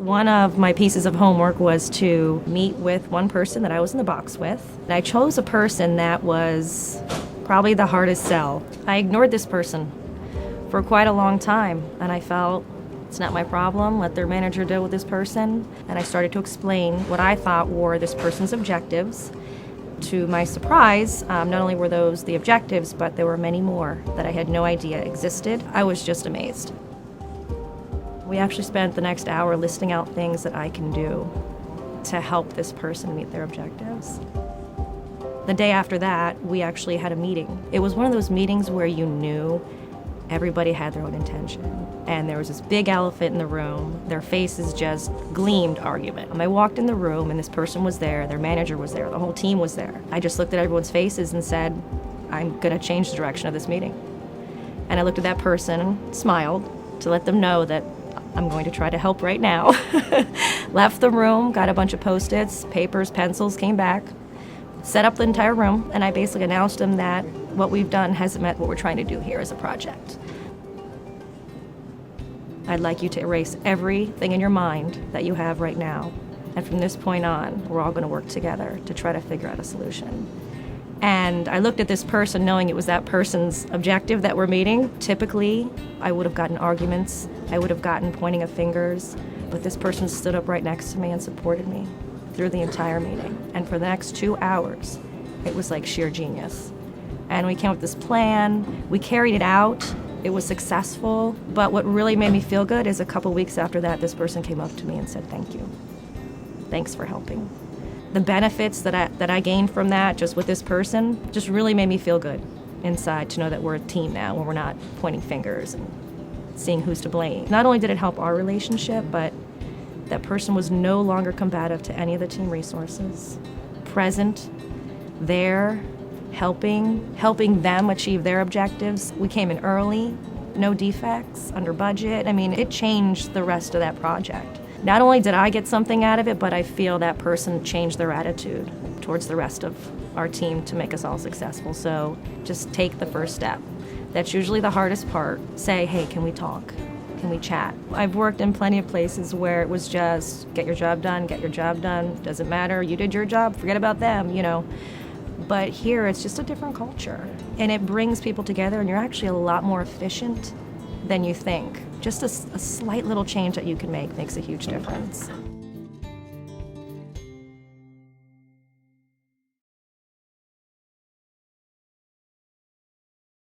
One of my pieces of homework was to meet with one person that I was in the box with. And I chose a person that was probably the hardest sell. I ignored this person for quite a long time, and I felt it's not my problem, let their manager deal with this person. And I started to explain what I thought were this person's objectives. To my surprise, not only were those the objectives, but there were many more that I had no idea existed. I was just amazed. We actually spent the next hour listing out things that I can do to help this person meet their objectives. The day after that, we actually had a meeting. It was one of those meetings where you knew everybody had their own intention. And there was this big elephant in the room. Their faces just gleamed argument. I walked in the room and this person was there, their manager was there, the whole team was there. I just looked at everyone's faces and said, I'm gonna change the direction of this meeting. And I looked at that person, smiled to let them know that I'm going to try to help right now. Left the room, got a bunch of Post-its, papers, pencils, came back, set up the entire room, and I basically announced them that what we've done hasn't met what we're trying to do here as a project. I'd like you to erase everything in your mind that you have right now. And from this point on, we're all going to work together to try to figure out a solution. And I looked at this person knowing it was that person's objective that we're meeting. Typically, I would have gotten arguments. I would have gotten pointing of fingers. But this person stood up right next to me and supported me through the entire meeting. And for the next 2 hours, it was like sheer genius. And we came up with this plan. We carried it out. It was successful. But what really made me feel good is a couple weeks after that, this person came up to me and said, thank you. Thanks for helping. The benefits that I gained from that, just with this person, just really made me feel good inside to know that we're a team now, when we're not pointing fingers and seeing who's to blame. Not only did it help our relationship, but that person was no longer combative to any of the team resources. Present, there, helping them achieve their objectives. We came in early, no defects, under budget. I mean, it changed the rest of that project. Not only did I get something out of it, but I feel that person changed their attitude towards the rest of our team to make us all successful. So just take the first step. That's usually the hardest part. Say, hey, can we talk? Can we chat? I've worked in plenty of places where it was just get your job done, doesn't matter, you did your job, forget about them, you know. But here it's just a different culture, and it brings people together, and you're actually a lot more efficient than you think. Just a slight little change that you can make makes a huge difference.